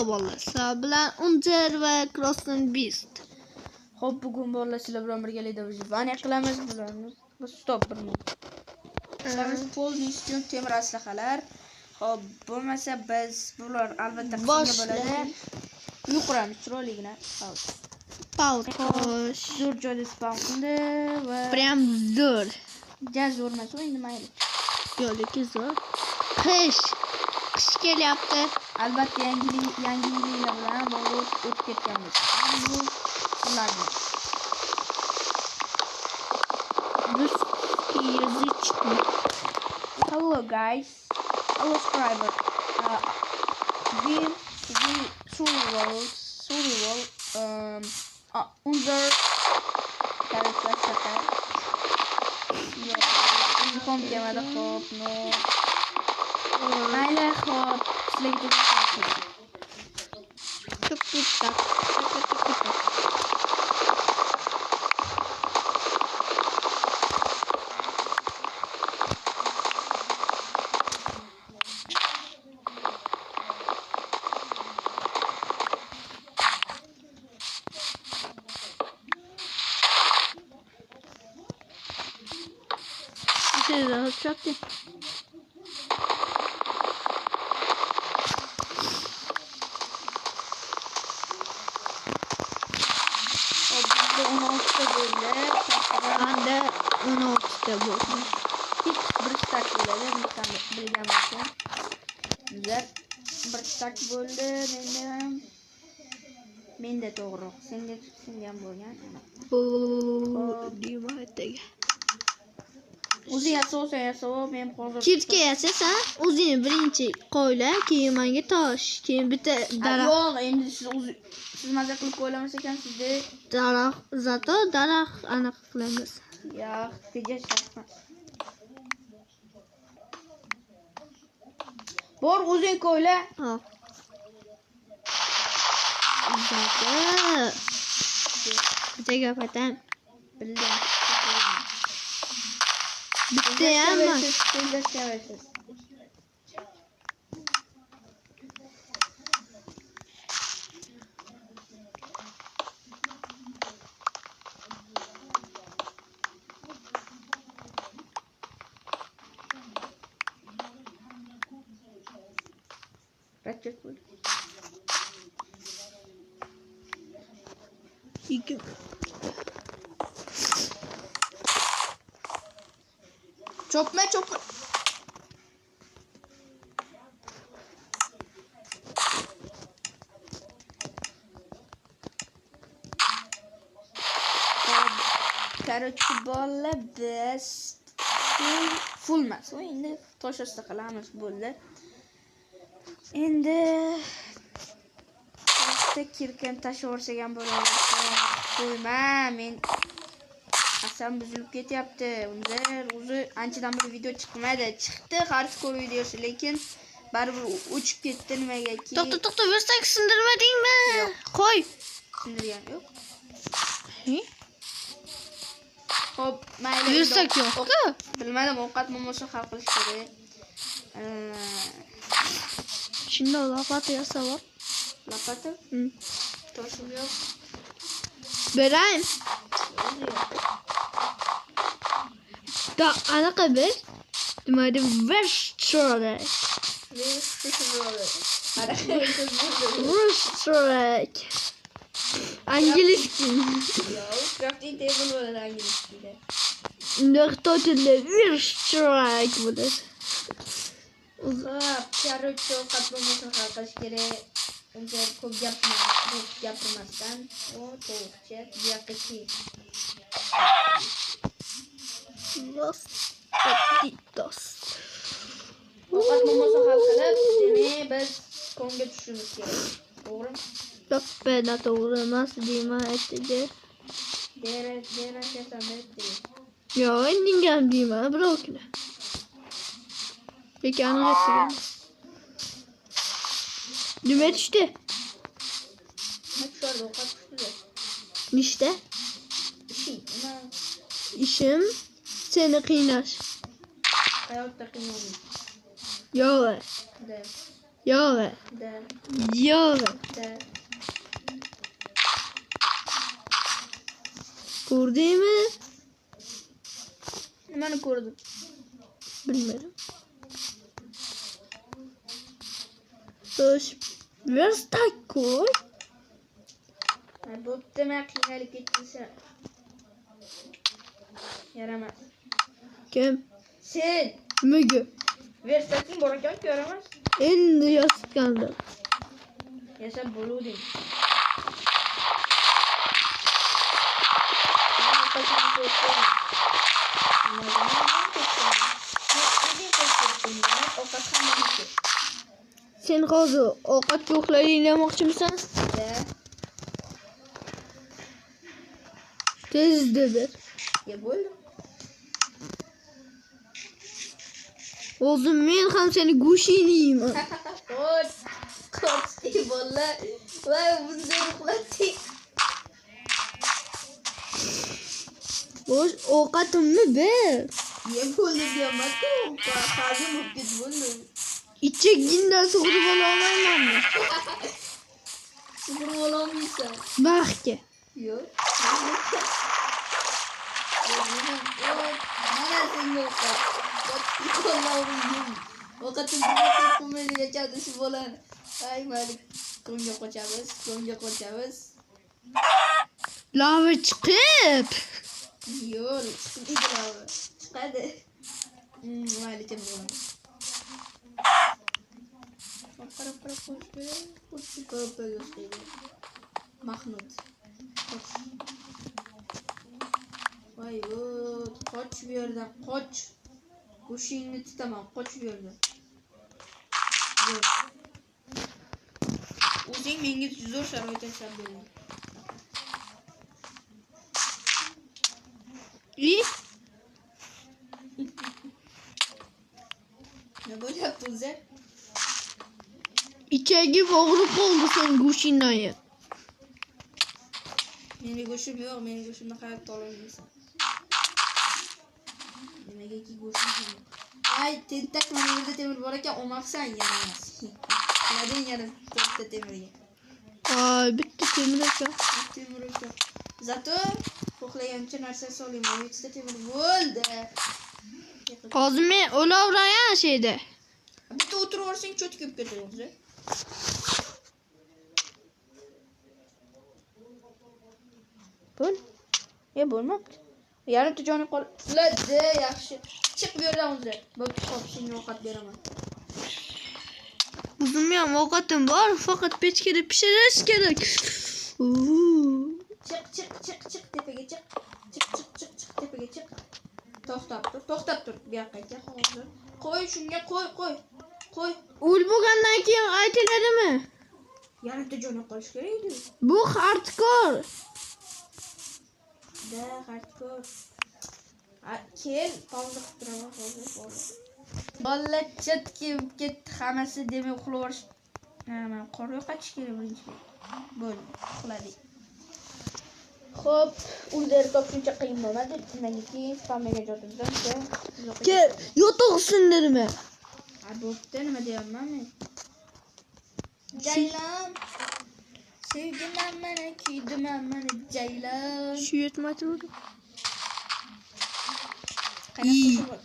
bolalar. Sizlar bilan Unter va Crossing Beast. Xo'p, bugun bolalar sizlar bilan birgalikda vani qilamiz. Bularimiz stop bir minut. Bularimiz polniston temir aslahalar. Xo'p, bo'lmasa biz bular albatta qismga bo'ladi. Yuquramiz chiroyligina. Palkosh. Zo'r joyda spawn qildi va Prям zo'r. Zo'r emas, endi mayli. Yo'liki zo'r. Qish kelyapti. Albatta yangiliklar bilan bo'lib o'tib ketganmiz. Bu ularni Русскоязычный. Hello guys, hello subscriber. We survival under character. Uniform kemada xo'p, no. Mayli xo'p, sizlarga Тук-тук-так. Чёрт. Anda 16'da bo'ldi. Hech bir stak bo'ladi, bilgan bo'lsam. Bizlar bir stak bo'ldi, menda to'g'riroq. Senga ham bo'lgan. Demaydiga. O'zi yasov, men hozir Kitga yasasan, o'zing birinchi qo'yla, keyin menga tosh, keyin bitta daraxt. Yo'q, endi siz mazza qilib qo'ylamas ekansizda. Daraxt, zato daraxt aniq qilamiz. Yo'q, tejashma. Bor o'zing qo'yla. Ha. Zato. Bitta gap aytam. Bildim. Bitta ham Çöpme. Короче, bola biz fullmas. Endi toshasta qilamiz bo'ldi. Endi bitta kirkan tashaversak ham bo'ladi. Qo'yma, men asam buzilib ketyapti. Unda o'zi anchadan beri video chiqmadi. Chiqdi hardcore videosi, lekin baribir o'chib ketdi nimagaki. To'xta, verstak sindirmadingmi? Qo'y. Sindirgan yo'q. Xo'p, mayli. Verstak yo'q-ku. Bilmadim, ovqat momosi hal qilish kerak. Shunda lopata yasab ol. Lopata? Toshim yo'q. Berayim. Da anaqa bir. Demaydi, Vestrak. Angliski. Yo'q, crafting table bo'ladi angliskida. Xitoy tilida Vestrak bo'ladi. Xo'p, короче, ovqat mo'mosini hal qilish kerak. Uncha ko'p gapirmasdan, to'g'richa, bu yoqqa kel. Los patitos. Ovqat mo'mosini hal qilib, demak biz konga tushishimiz kerak. To'g'rimi? Yo'q, to'g'ri emas deyman aytdi. Yo'q, endi ham deyman, birovkina. Lekin aniq nima tushdi? Nishda? Ishim seni qiynash. Hayotda qiynalmayman. Yo'q. Yo'q. Da, Yo'q. da. Ko'rdingmi? Nimani ko'rdim? Bilmadim. Xo'sh, biraz tak koy. Bo'pti, men qiynalib ketdingsan. Yaramas. Kim? Sen Nimaga? versating bor ekan, yaramas. Endi yozgandim. Yasab bo'luvding. Sen hozir ovqat yo'qlaring demoqchimisan? Tezda ber. Ya bo'ldi. O'zim men ham seni go'shingni yeyman. Qo'rqdi bola. Voy, bunday uxlatdik. Xo'sh, ovqatimni ber. Ya bo'ldi deyapman-ku. Hozir bo'lib bo'ldi. Ichagingdan sug'urib ola olmaymanmi? Sug'urib ololmaysan. Baxtga. Yo'q. Mana senga ovqat. Ovqatim qilmaydi yechadi shu bolani. Ay, mayli. Ko'ngga qochamiz. Lava chiqib. Yo'q, chiqadi. Mayli, kim bo'ladi. Qarab qo'yishdi. Mahmud. Voy, qoch bu yerdan, qoch. Go'shingni tutaman, qoch bu yerdan. O'zing menga zo'r sharoit yasab berding. Ne bo'lyapti o'zi? Ichagi og'rib qoldi sen go'shingdan yeb. Meni go'shim yo'q, meni go'shimni hayotda ololmaysan. Nimagaki go'shim yo'q. Ay, tentak mana yerda temir bor ekan, olmabsan yaramas. Qilading yana to'rtta temirga. Ay, bitta temir ekan. Temir ekan. Zato xo'hlagancha narsa solayman. 3 ta temir bo'ldi. Hozir men o'lavrayan şeyda. Bitta o'tirib olsang cho'tkib ketadi o'zi. Bo'l. Bo'lmabdi. Yarimta jonim qoldi. Yaxshi. Chiq bu yerdan o'zi. Bo'pti, xo'p, senga ovqat beraman. O'zimga ham ovqatim bor, faqat pechkada pishirish kerak. Chiq tepaga chiq. Chiq tepaga chiq. To'xtab tur. Bu yoqqa kel hozir. Qo'y shunga, qo'y. O'l bo'lgandan keyin aytiladimi? Yarimta jonim qolish kerak edi. Bu hardkor. Da, hardkor. Kel, qoldiq turaman hozir. Bola chat ketdi, hammasi demay uxlavorish. Mana qor yo'qotish kerak birinchi. Bo'ldi, uxladik. Xo'p, uylar topishuncha qiyin bo'lmadi. Nimagaki spamga jotimdan Kel, yotoq sindirma. Bo'pti, nima deyapman men? Jaylan. Sevgilim mana kuydim mana Jaylan. Shu yetmaydi.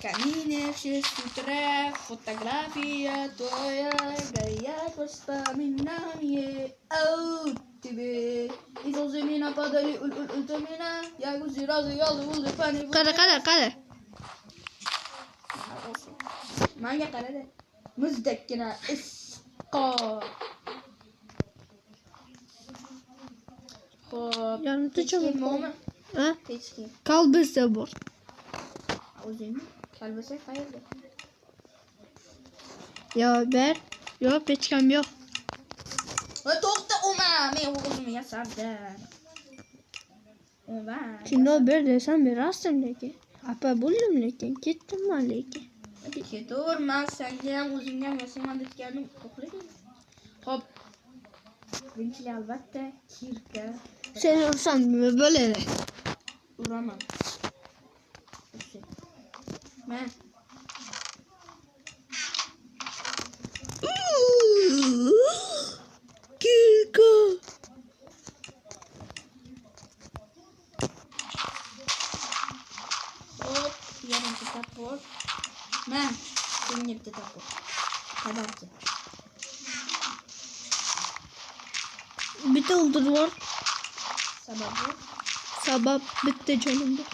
Camine, все с утра, фотография твоя, горят воспоминания о тебе. И слезы меня падали, ультра меня, я гуляла, я улыбалась. Qara. Manga qarada. Muzdakkina isqo. Xo'p, Yarimta jonim bormi? Ha? Pechki. Kalbasa bor. O'zingni kalbasa qayerda? Yo, ber. Yo, pechkam yo'q. To'xta, men o'zim yasardim. Kino ber desam berasdim lekin. Apa bo'ldim lekin ketdim lekin. Ketaverman, senga ham o'zingga ham yasayman deganding, qo'rqlading. Xo'p. Birinchilik albatta kirka. Sen ursam nima bo'ladi? Uraman. Men Ko'tarib. Qadarchi. Bitta o'ldirib bor. Sababi Sabab bitta jonim bor.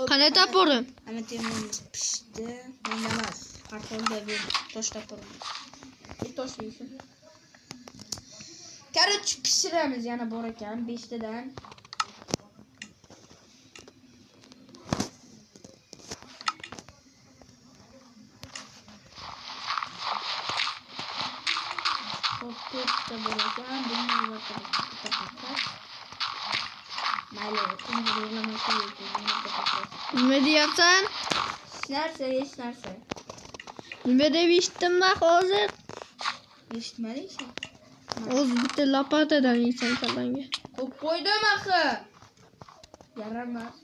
Qanday taporim? Ana temirimiz pishdi. Menga emas. Har holda bir tosh taporim. Bir tosh yeysin. Короче, pishiramiz yana bor ekan 5 tadan. To'rtta bor ekan. Bundan mayli, endi yig'lamasa Nima deyapsan? hech narsa. Nima deb eshitdim men hozir? Eshitmadingmi? O'z bitta lopatadan yeysan kallanga. Qo'yib qo'ydim axi. Yaramas.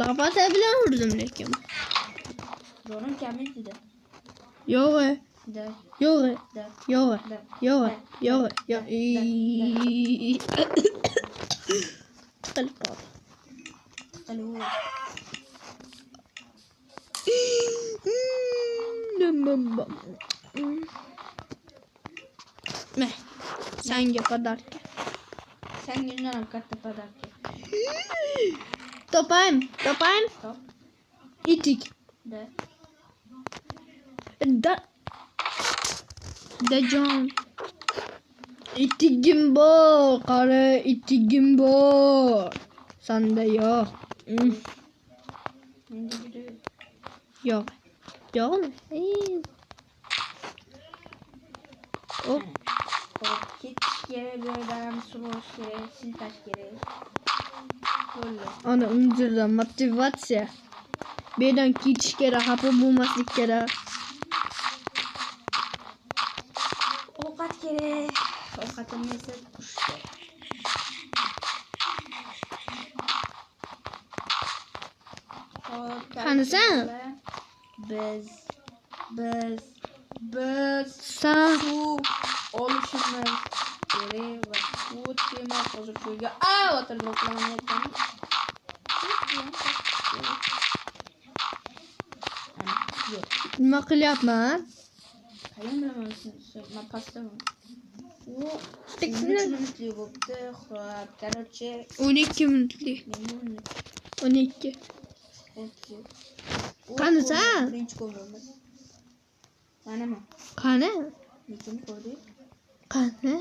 Lopata bilan urdim lekin. Zo'rim kamidida. Yo'q. Da. Yo'q. Da. Yo'q. Da. Yo'q. Yo'q. Tiqilib qoldi. Tiqilib. Meh. Senga qadarki. Senga undan ham katta padarki. Topayım. Top. İtik. Da. Can. İtigim bor. Qara itigim bor. Sende yok. Menga juda Yok. Yo'qmi? Hop. hop ketish kerak, bu yerdan surish kerak, siltash kerak. Bo'ldi. Ana undirda motivatsiya. Bu yerdan ketish kerak, xafa bo'lmaslik kerak. Ovqat kerak. Ovqatimni esa tushdi. Qani sen? Biz Sen suv olishimiz kerak va suv temir hozir suvga o'tirib o'tiraman. nima qilyapman? Qayerdan bilaman men pastdaman. U 3 minutli bo'libdi. Xo'p, короче 12 minutli. 12. Qani sen? Birinchi ko'ramiz. Manami? Qani? Lekin ko'rdik. Qani?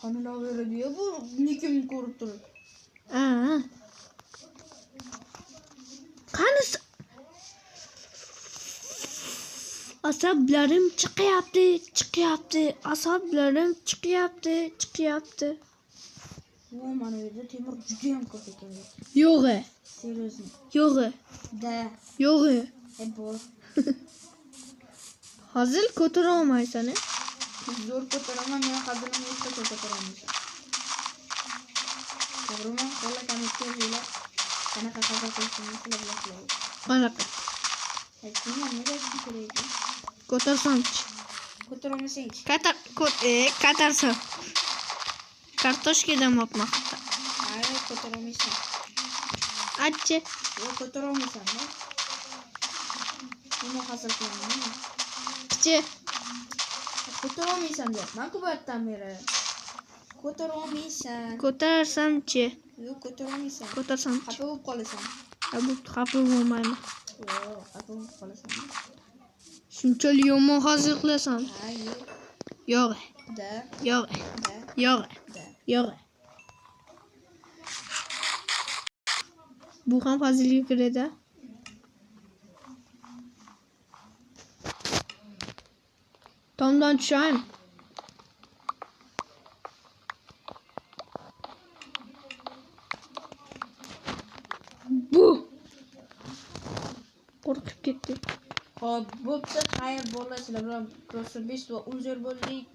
Qanilaveradi bu lekin ko'rib turib. Qani? Asablarim chiqyapti. Asablarim chiqyapti. Bu mana bu yerda temir juda ham ko'p ekan. Yo'q. Seriously. Yo'q. Da. Yo'q. Bu Hozir ko'tara olmaysan. zo'r ko'taraman, men hazilni esa ko'taraman. To'g'rimi? Qo'lga kamikkezlar. Qanaqa hazil qilishni bilasizlar. Qanaqa? Aytdingmi, nega kerak? Ko'tarsamchi. Ko'tarolmasang-chi. Ko'tarsam. Kartoshkadan otmoqda. Ay, ko'tarolmaysan. Achchi. Yo'q, ko'tarolmaysan-da. Nima hazil qilaman? Kichi. Ko'tarolmaysan deyapman-ku bu yerdan beri. Ko'tarolmaysan. Ko'tarsamchi. Yo'q, ko'tarolmaysan. Ko'tarsamchi. Xafa bo'lib qolasan. Xafa bo'lmayman. Yo'q, xafa bo'lib qolasan. Shunchalik yomon hazil qilasan. Ha, yo'q. Yo'q. Da. Yo'q. Da. Yo'q. Da. Yo'q. Bu ham hazilga kiradi. Tomdan tushaymi? Bu. Qo'rqib ketdi. Xo'p, bo'pti. Xayr bo'lasizlar. Bilan Crossor 5 va uzr bo'ldik.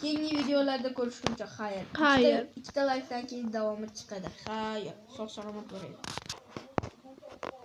Keyingi videolarda ko'rishguncha xayr. Xayr. Ikkita likedan keyin davomi chiqadi. Xayr. Sog' salomat bo'ling.